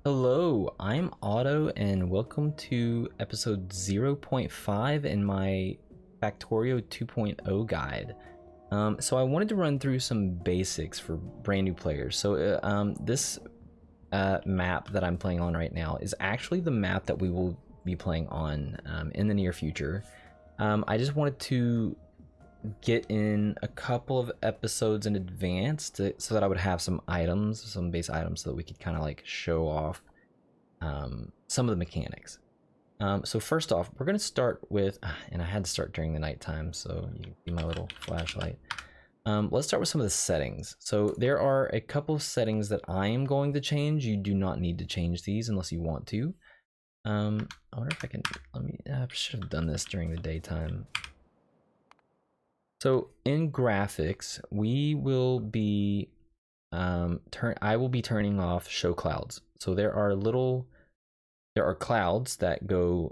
Hello, I'm Otto, and welcome to episode 0.5 in my Factorio 2.0 guide. So I wanted to run through some basics for brand new players. This map that I'm playing on right now is actually the map that we will be playing on in the near future. I just wanted to get in a couple of episodes in advance so that I would have some items, some base items, so that we could kind of like show off some of the mechanics. So first off, we're going to start with, and I had to start during the nighttime, so you can see my little flashlight. Let's start with some of the settings. So there are a couple of settings that I am going to change. You do not need to change these unless you want to. I wonder if I can, I should have done this during the daytime. So in graphics, we will be, I will be turning off show clouds. So there are clouds that go,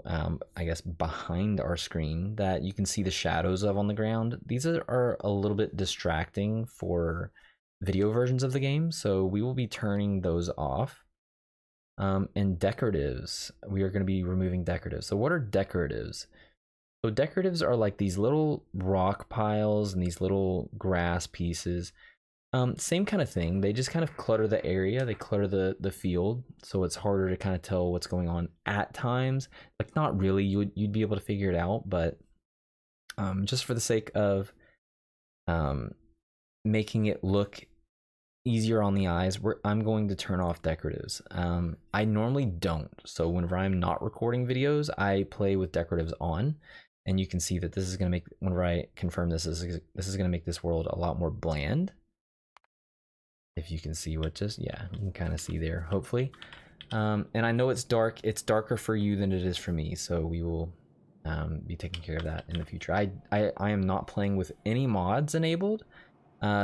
I guess, behind our screen that you can see the shadows of on the ground. These are a little bit distracting for video versions of the game, so we will be turning those off. And decoratives, we are going to be removing decoratives. So what are decoratives? So decoratives are like these little rock piles and these little grass pieces. Same kind of thing. They just kind of clutter the area. They clutter the field, so it's harder to kind of tell what's going on at times. Like not really. You'd be able to figure it out, but just for the sake of making it look easier on the eyes, I'm going to turn off decoratives. I normally don't. So whenever I'm not recording videos, I play with decoratives on. And you can see that this is going to make, whenever I confirm this is going to make this world a lot more bland. If you can see what you can kind of see there, hopefully. And I know it's dark. It's darker for you than it is for me, so we will be taking care of that in the future. I am not playing with any mods enabled.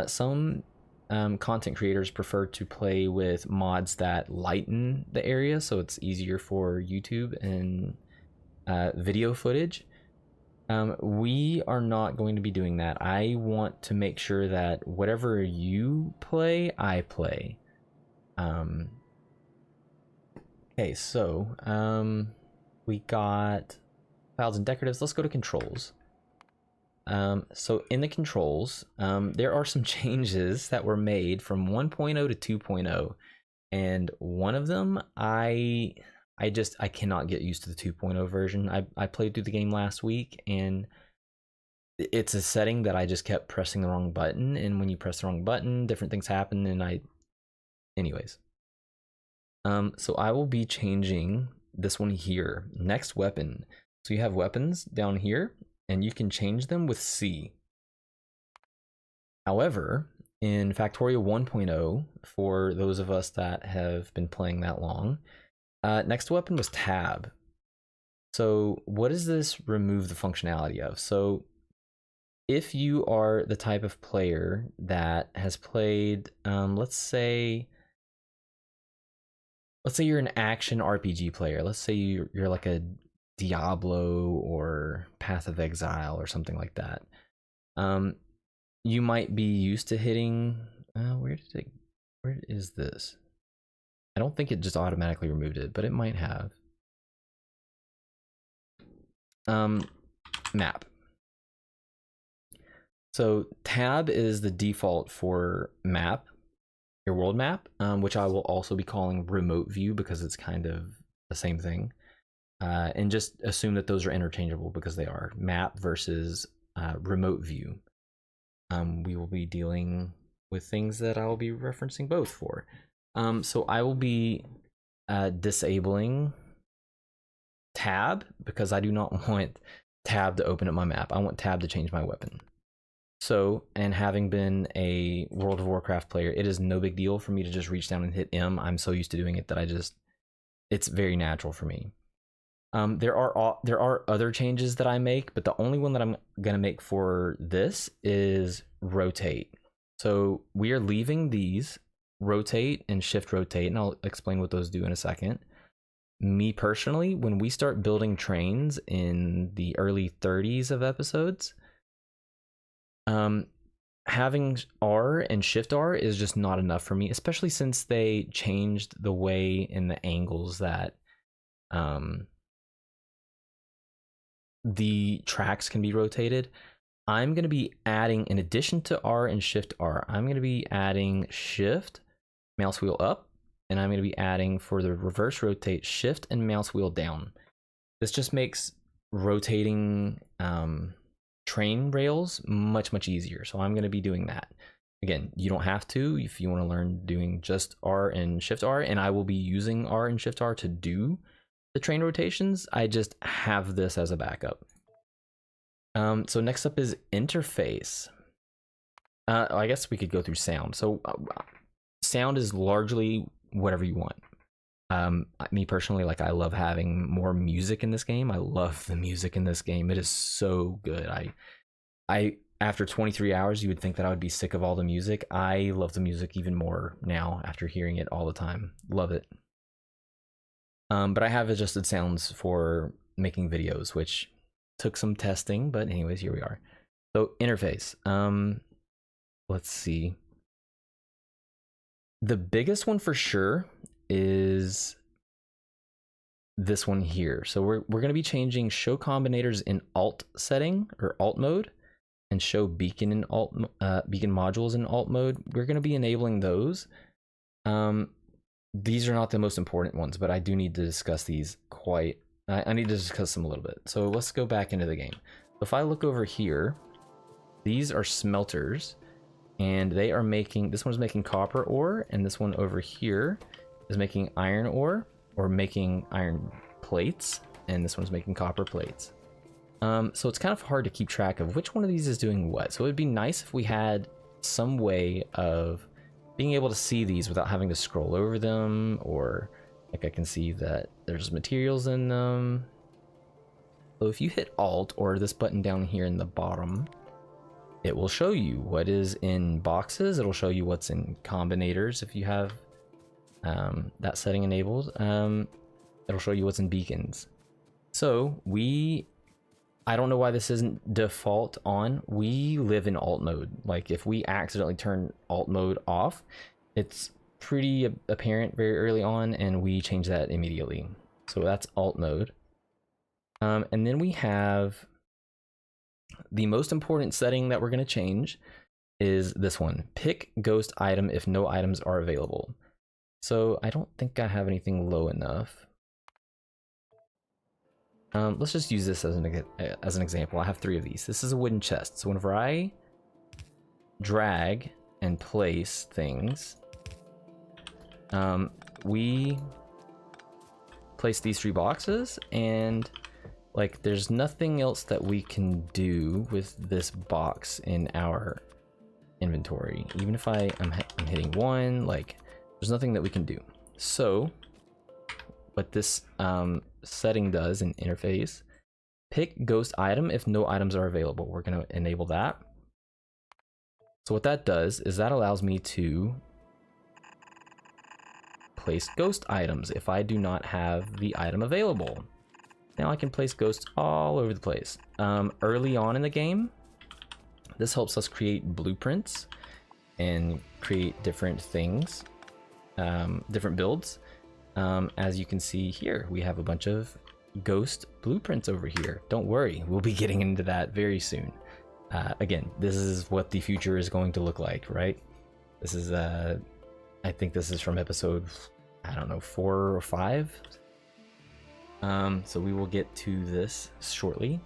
Some content creators prefer to play with mods that lighten the area, so it's easier for YouTube and video footage. We are not going to be doing that. I want to make sure that whatever you play, I play. Okay, so we got files and decoratives. Let's go to controls. So in the controls, there are some changes that were made from 1.0 to 2.0, and one of them I cannot get used to the 2.0 version. I played through the game last week, and it's a setting that I just kept pressing the wrong button, and when you press the wrong button, different things happen, and anyways. So I will be changing this one here, next weapon. So you have weapons down here, and you can change them with C. However, in Factorio 1.0, for those of us that have been playing that long, next weapon was tab. So what does this remove the functionality of? So if you are the type of player that has played, let's say you're an action RPG player. Let's say you're like a Diablo or Path of Exile or something like that. You might be used to hitting, where is this? I don't think it just automatically removed it, but it might have. Map. So tab is the default for map, your world map, which I will also be calling remote view because it's kind of the same thing. And just assume that those are interchangeable because they are. Map versus remote view. We will be dealing with things that I will be referencing both for. So I will be disabling tab because I do not want tab to open up my map. I want tab to change my weapon. So, and having been a World of Warcraft player, it is no big deal for me to just reach down and hit M. I'm so used to doing it that it's very natural for me. There are other changes that I make, but the only one that I'm gonna make for this is rotate. So we are leaving these rotate and shift rotate, and I'll explain what those do in a second. Me personally, when we start building trains in the early 30s of episodes, having R and Shift R is just not enough for me, especially since they changed the way in the angles that the tracks can be rotated. I'm going to be adding, in addition to R and Shift R, I'm going to be adding Shift, mouse wheel up, and I'm going to be adding, for the reverse rotate, Shift and mouse wheel down. This just makes rotating train rails much easier. So I'm going to be doing that. Again, you don't have to if you want to learn doing just R and Shift R, and I will be using R and Shift R to do the train rotations. I just have this as a backup. So next up is interface. I guess we could go through sound. So sound is largely whatever you want. Me personally, like, I love having more music in this game. I love the music in this game. It is so good. I after 23 hours, you would think that I would be sick of all the music. I love the music even more now after hearing it all the time. Love it. But I have adjusted sounds for making videos, which took some testing, but anyways, here we are. So interface. Let's see. The biggest one for sure is this one here. So we're going to be changing show combinators in alt setting or alt mode, and show beacon in alt beacon modules in alt mode. We're going to be enabling those. These are not the most important ones, but I do need to discuss these I need to discuss them a little bit. So let's go back into the game. If I look over here, these are smelters, and they are making, this one's making copper ore, and this one over here is making iron ore, or making iron plates, and this one's making copper plates. So it's kind of hard to keep track of which one of these is doing what. So it'd be nice if we had some way of being able to see these without having to scroll over them, or like I can see that there's materials in them. So if you hit Alt or this button down here in the bottom, it will show you what is in boxes. It'll show you what's in combinators if you have that setting enabled. It'll show you what's in beacons. So I don't know why this isn't default on. We live in alt mode. Like, if we accidentally turn alt mode off, it's pretty apparent very early on, and we change that immediately. So that's alt mode. And then we have the most important setting that we're going to change is this one. Pick ghost item if no items are available. So I don't think I have anything low enough. Let's just use this as an example. I have 3 of these. This is a wooden chest. So whenever I drag and place things, we place these 3 boxes, and like, there's nothing else that we can do with this box in our inventory. Even if I'm hitting 1, like, there's nothing that we can do. So what this setting does in interface, pick ghost item if no items are available. We're going to enable that. So what that does is that allows me to place ghost items if I do not have the item available. Now I can place ghosts all over the place. Early on in the game, this helps us create blueprints and create different things, different builds. As you can see here, we have a bunch of ghost blueprints over here. Don't worry, we'll be getting into that very soon. Again, this is what the future is going to look like, right? This is, I think this is from episode, I don't know, 4 or 5. So we will get to this shortly.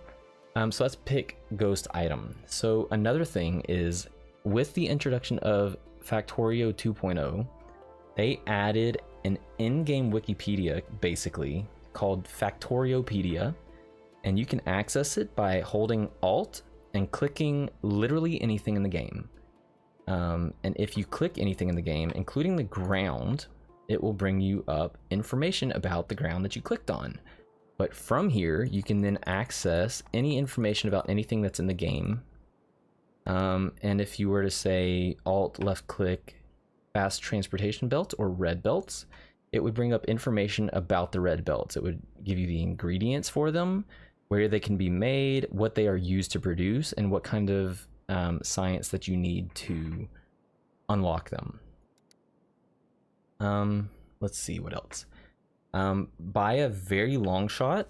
So let's pick ghost item. So another thing is, with the introduction of Factorio 2.0, they added an in-game Wikipedia, basically, called Factoriopedia, and you can access it by holding Alt and clicking literally anything in the game. And if you click anything in the game, including the ground, it will bring you up information about the ground that you clicked on. But from here, you can then access any information about anything that's in the game. And if you were to say Alt left click fast transportation belt or red belts, it would bring up information about the red belts. It would give you the ingredients for them, where they can be made, what they are used to produce, and what kind of science that you need to unlock them. Let's see what else. By a very long shot,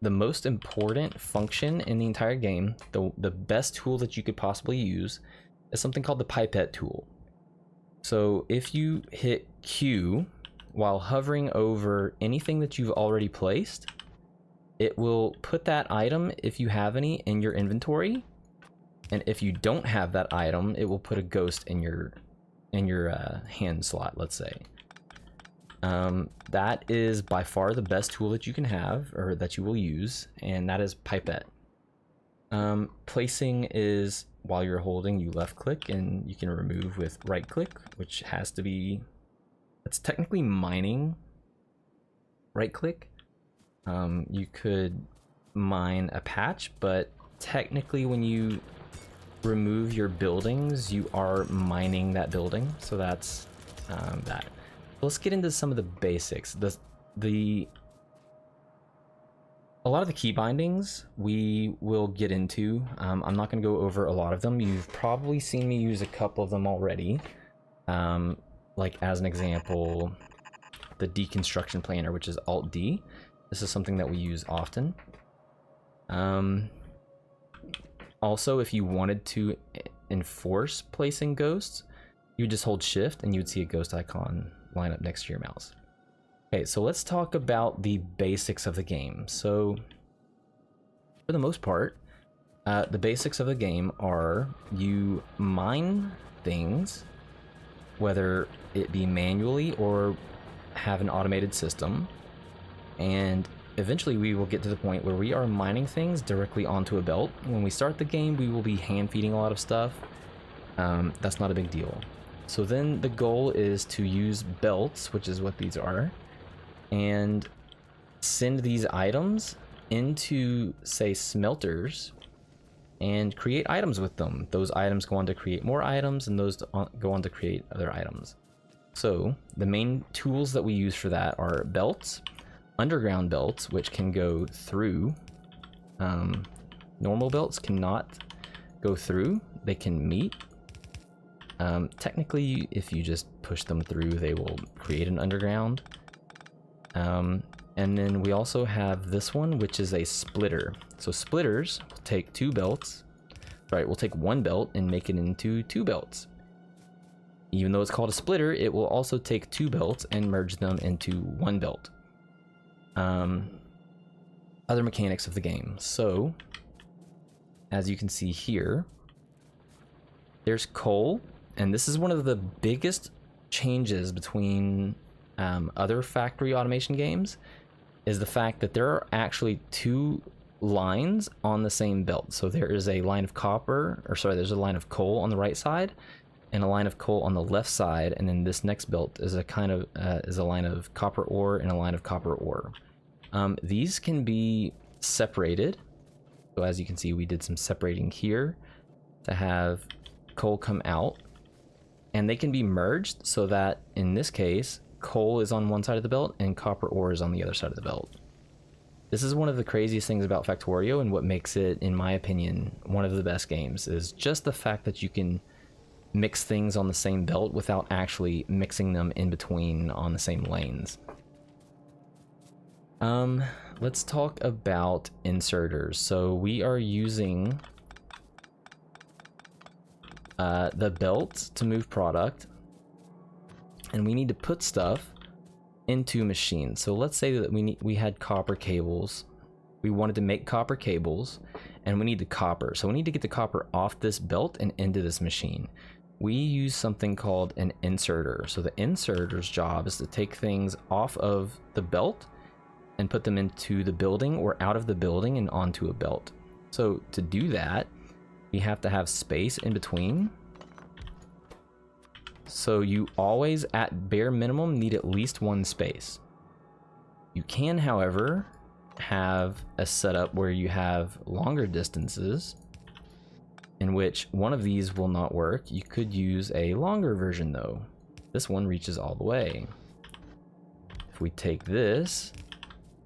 the most important function in the entire game, the best tool that you could possibly use, is something called the pipette tool. So if you hit Q while hovering over anything that you've already placed, it will put that item, if you have any, in your inventory. And if you don't have that item, it will put a ghost in your hand slot, let's say. That is by far the best tool that you can have, or that you will use, and that is pipette. Placing is while you're holding, you left click, and you can remove with right click, which has to be, it's technically mining right click. You could mine a patch, but technically when you remove your buildings, you are mining that building. So that's that. Let's get into some of the basics. A lot of the key bindings we will get into. I'm not going to go over a lot of them. You've probably seen me use a couple of them already. Like as an example, the deconstruction planner, which is Alt D. This is something that we use often. Also, if you wanted to enforce placing ghosts, you would just hold shift and you would see a ghost icon line up next to your mouse. Okay, so let's talk about the basics of the game. So for the most part, the basics of the game are you mine things, whether it be manually or have an automated system, and eventually we will get to the point where we are mining things directly onto a belt. When we start the game, we will be hand feeding a lot of stuff. That's not a big deal. So then the goal is to use belts, which is what these are, and send these items into, say, smelters and create items with them. Those items go on to create more items, and those go on to create other items. So the main tools that we use for that are belts, underground belts, which can go through. Normal belts cannot go through, they can meet. Technically, if you just push them through, they will create an underground. And then we also have this one, which is a splitter. So splitters will take two belts, right? We'll take one belt and make it into two belts. Even though it's called a splitter, it will also take two belts and merge them into one belt. Other mechanics of the game. So, as you can see here, there's coal, and this is one of the biggest changes between other factory automation games, is the fact that there are actually two lines on the same belt. So there is a line of there's a line of coal on the right side and a line of coal on the left side, and then this next belt is a line of copper ore and a line of copper ore. These can be separated. So as you can see, we did some separating here to have coal come out, and they can be merged so that in this case, coal is on one side of the belt and copper ore is on the other side of the belt. This is one of the craziest things about Factorio, and what makes it, in my opinion, one of the best games, is just the fact that you can mix things on the same belt without actually mixing them in between on the same lanes. Let's talk about inserters. So we are using the belt to move product, and we need to put stuff into machines. So let's say that we had copper cables. We wanted to make copper cables, and we need the copper. So we need to get the copper off this belt and into this machine. We use something called an inserter. So the inserter's job is to take things off of the belt and put them into the building or out of the building and onto a belt. So to do that, we have to have space in between. So you always, at bare minimum, need at least one space. You can, however, have a setup where you have longer distances in which one of these will not work. You could use a longer version though. This one reaches all the way. If we take this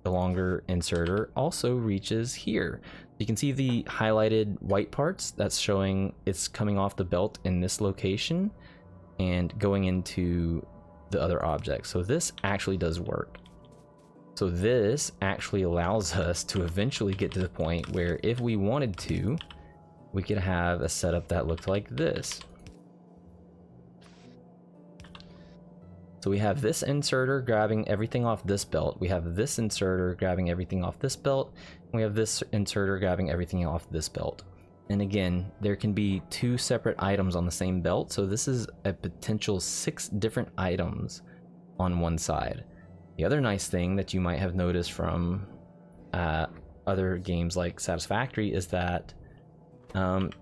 the longer inserter also reaches here. You can see the highlighted white parts. That's showing it's coming off the belt in this location and going into the other object. So this actually does work. So this actually allows us to eventually get to the point where if we wanted to, we could have a setup that looked like this. So we have this inserter grabbing everything off this belt. We have this inserter grabbing everything off this belt. And we have this inserter grabbing everything off this belt. And again, there can be 2 separate items on the same belt. So this is a potential 6 different items on one side. The other nice thing that you might have noticed from other games like Satisfactory is that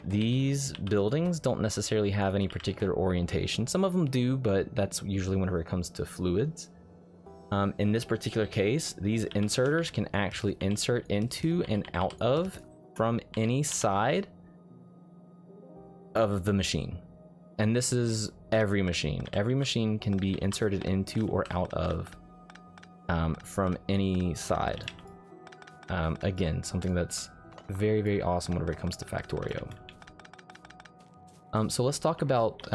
these buildings don't necessarily have any particular orientation. Some of them do, but that's usually whenever it comes to fluids. In this particular case, these inserters can actually insert into and out of from any side of the machine. And this is every machine. Every machine can be inserted into or out of from any side. Again, something that's very, very awesome whenever it comes to Factorio. So let's talk about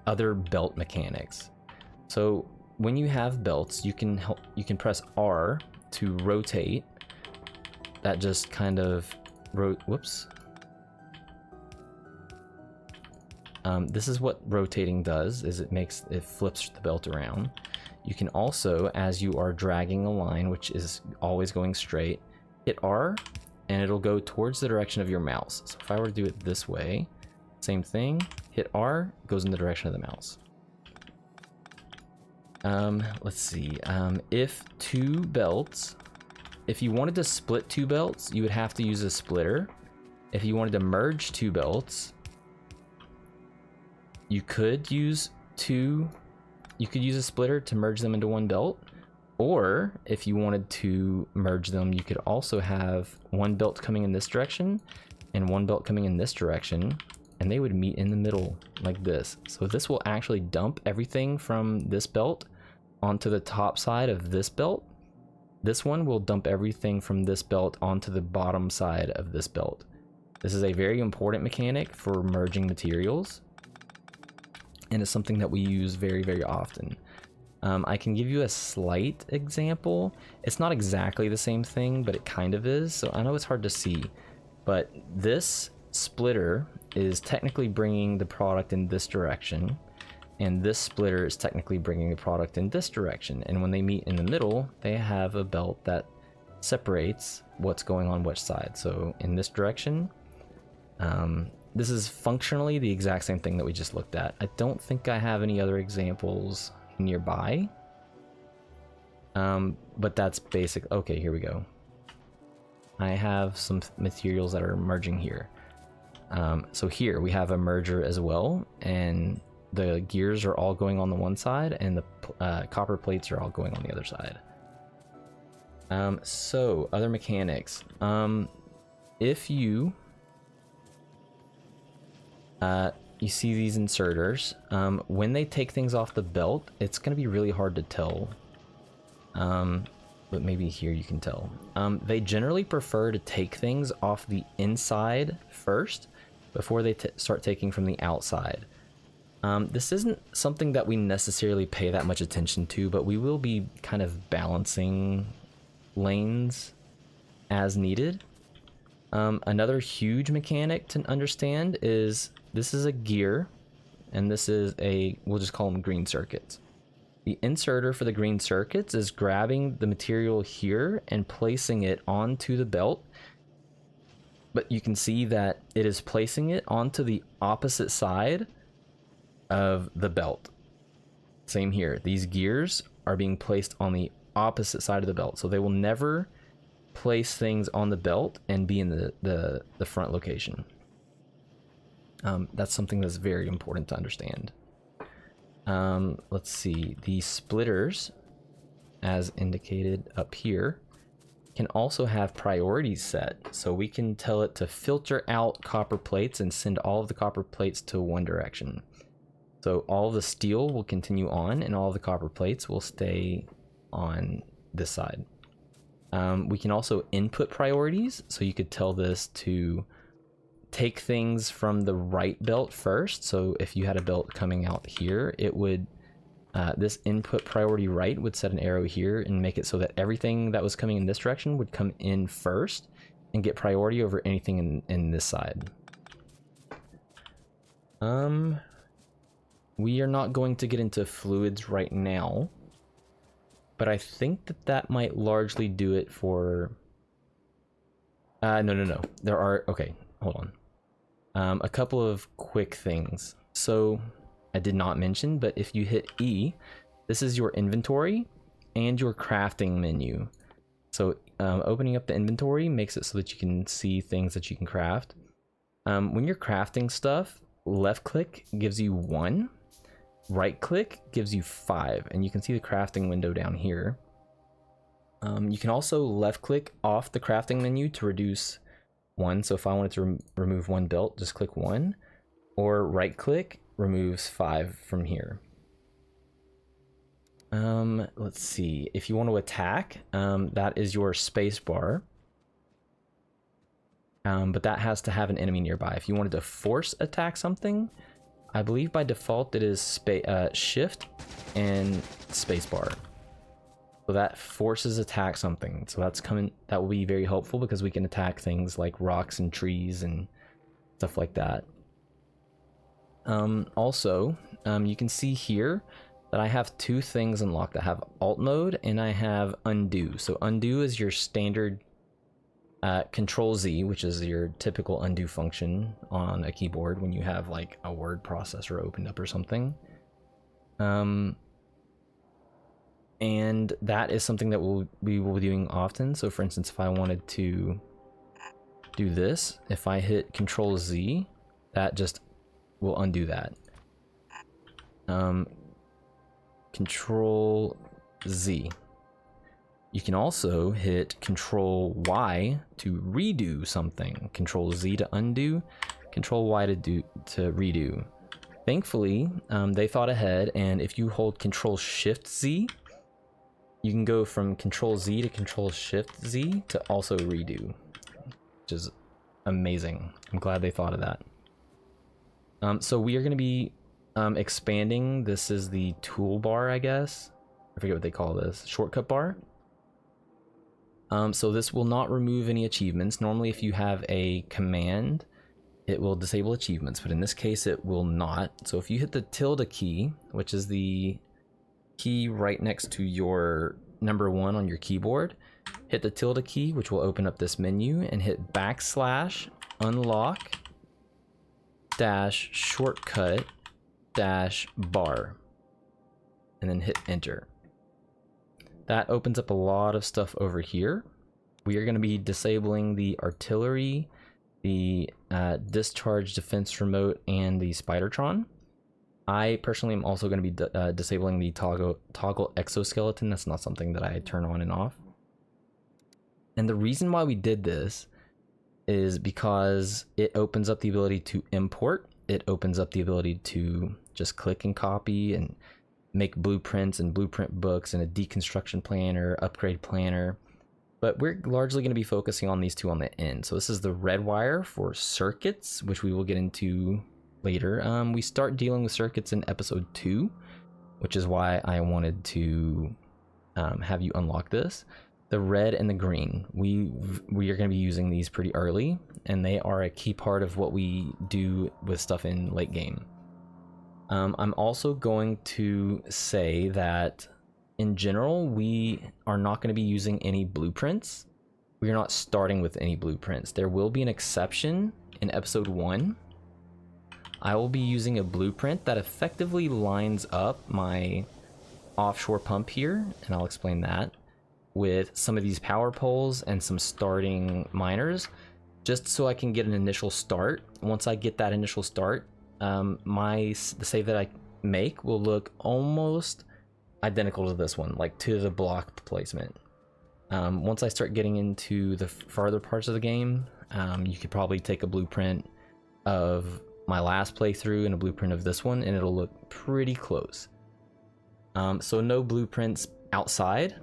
other belt mechanics. So when you have belts, you can press R to rotate. That just kind of this is what rotating does, is it flips the belt around. You can also, as you are dragging a line, which is always going straight, hit R and it'll go towards the direction of your mouse. So if I were to do it this way, same thing, hit R, goes in the direction of the mouse. Let's see, if you wanted to split 2 belts, you would have to use a splitter. If you wanted to merge 2 belts, you could use a splitter to merge them into one belt, or if you wanted to merge them, you could also have one belt coming in this direction and one belt coming in this direction, and they would meet in the middle like this. So this will actually dump everything from this belt onto the top side of this belt. This one will dump everything from this belt onto the bottom side of this belt. This is a very important mechanic for merging materials, and it's something that we use very, very often. I can give you a slight example. It's not exactly the same thing, but it kind of is. So I know it's hard to see, but this splitter is technically bringing the product in this direction, and this splitter is technically bringing the product in this direction. And when they meet in the middle, they have a belt that separates what's going on which side. So in this direction, this is functionally the exact same thing that we just looked at. I don't think I have any other examples nearby, but that's basic. Okay, here we go. I have some materials that are merging here. So here we have a merger as well, and the gears are all going on the one side, and the copper plates are all going on the other side. So other mechanics. If you see these inserters, when they take things off the belt, it's going to be really hard to tell. But maybe here you can tell. They generally prefer to take things off the inside first before they start taking from the outside. This isn't something that we necessarily pay that much attention to, but we will be kind of balancing lanes as needed. Another huge mechanic to understand is this is a gear, and this is we'll just call them green circuits. The inserter for the green circuits is grabbing the material here and placing it onto the belt, but you can see that it is placing it onto the opposite side of the belt. Same here. These gears are being placed on the opposite side of the belt, so they will never place things on the belt and be in the front location. That's something that's very important to understand. Let's see, the splitters, as indicated up here, can also have priorities set. So we can tell it to filter out copper plates and send all of the copper plates to one direction. So all the steel will continue on and all of the copper plates will stay on this side. We can also input priorities, so you could tell this to take things from the right belt first. So if you had a belt coming out here, it would this input priority right would set an arrow here and make it so that everything that was coming in this direction would come in first and get priority over anything in this side. We are not going to get into fluids right now, but I think that might largely do it for... No. There are... Okay, hold on. A couple of quick things. So, I did not mention, but if you hit E, this is your inventory and your crafting menu. So, opening up the inventory makes it so that you can see things that you can craft. When you're crafting stuff, left click gives you 1, right click gives you 5, and you can see the crafting window down here. You can also left click off the crafting menu to reduce 1. So if I wanted to remove 1 belt, just click 1, or right click removes 5 from here. Let's see, if you want to attack, that is your space bar. But that has to have an enemy nearby. If you wanted to force attack something, I believe by default it is shift and spacebar. So that forces attack something. So that will be very helpful because we can attack things like rocks and trees and stuff like that. Also, you can see here that I have 2 things unlocked. I have alt mode and I have undo. So undo is your standard Control Z, which is your typical undo function on a keyboard when you have like a word processor opened up or something. And that is something that we will be doing often. So for instance, if I wanted to do this, if I hit Control Z, that just will undo that. Control Z. You can also hit Control Y to redo something. Control Z to undo, Control Y to redo. Thankfully, they thought ahead, and if you hold Control Shift Z, you can go from Control Z to Control Shift Z to also redo, which is amazing. I'm glad they thought of that. So we are going to be expanding. This is the toolbar, I guess. I forget what they call this. Shortcut bar. So this will not remove any achievements. Normally, if you have a command, it will disable achievements, but in this case, it will not. So if you hit the tilde key, which is the key right next to your number 1 on your keyboard, hit the tilde key, which will open up this menu, and hit backslash unlock dash shortcut dash bar, and then hit enter. That opens up a lot of stuff over here. We are going to be disabling the artillery, the discharge defense remote, and the Spidertron. I personally am also going to be disabling the toggle exoskeleton. That's not something that I turn on and off. And the reason why we did this is because it opens up the ability to import. It opens up the ability to just click and copy and make blueprints and blueprint books and a deconstruction planner, upgrade planner. But we're largely going to be focusing on these 2 on the end. So this is the red wire for circuits, which we will get into later. We start dealing with circuits in episode 2, which is why I wanted to have you unlock this. The red and the green, we are going to be using these pretty early, and they are a key part of what we do with stuff in late game. I'm also going to say that in general, we are not going to be using any blueprints. We are not starting with any blueprints. There will be an exception in episode 1. I will be using a blueprint that effectively lines up my offshore pump here, and I'll explain that, with some of these power poles and some starting miners, just so I can get an initial start. Once I get that initial start, the save that I make will look almost identical to this one, like to the block placement. Once I start getting into the farther parts of the game, you could probably take a blueprint of my last playthrough and a blueprint of this one, and it'll look pretty close. So no blueprints outside.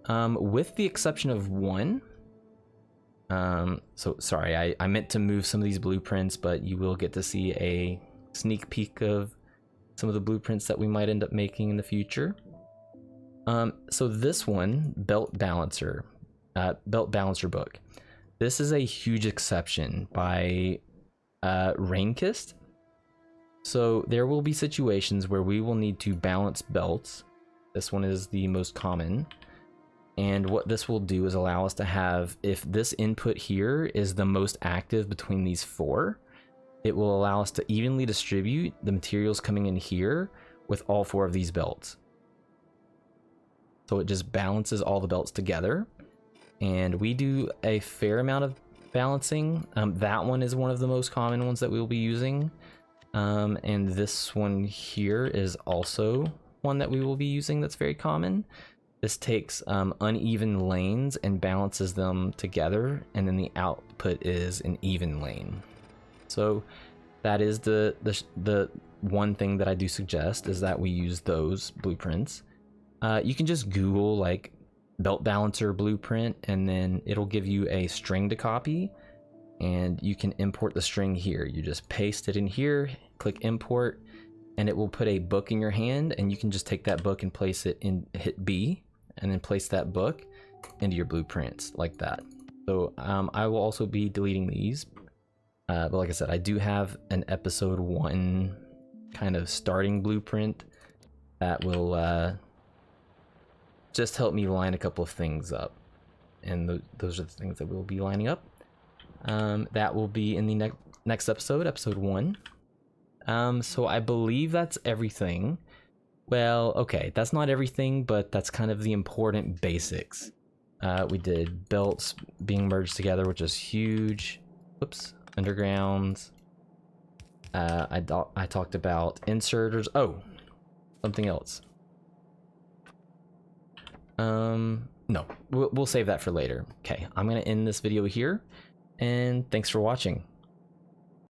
with the exception of one. So sorry, I meant to move some of these blueprints, but you will get to see a sneak peek of some of the blueprints that we might end up making in the future. So this one, belt balancer book. This is a huge exception by Raynquist. So there will be situations where we will need to balance belts. This one is the most common. And what this will do is allow us to have, if this input here is the most active between these four, it will allow us to evenly distribute the materials coming in here with all four of these belts. So it just balances all the belts together. And we do a fair amount of balancing. That one is one of the most common ones that we will be using. And this one here is also one that we will be using that's very common. This takes uneven lanes and balances them together, and then the output is an even lane. So that is the one thing that I do suggest, is that we use those blueprints. You can just Google like belt balancer blueprint, and then it'll give you a string to copy, and you can import the string here. You just paste it in here, click import, and it will put a book in your hand, and you can just take that book and place it in, hit B, and then place that book into your blueprints like that. So I will also be deleting these, but like I said, I do have an episode 1 kind of starting blueprint that will just help me line a couple of things up, and those are the things that we'll be lining up. That will be in the next episode, episode 1. So I believe that's everything. Well, okay, that's not everything, but that's kind of the important basics. We did belts being merged together, which is huge. Whoops, undergrounds. I talked about inserters. Oh, something else. No, we'll save that for later. Okay, I'm gonna end this video here, and thanks for watching.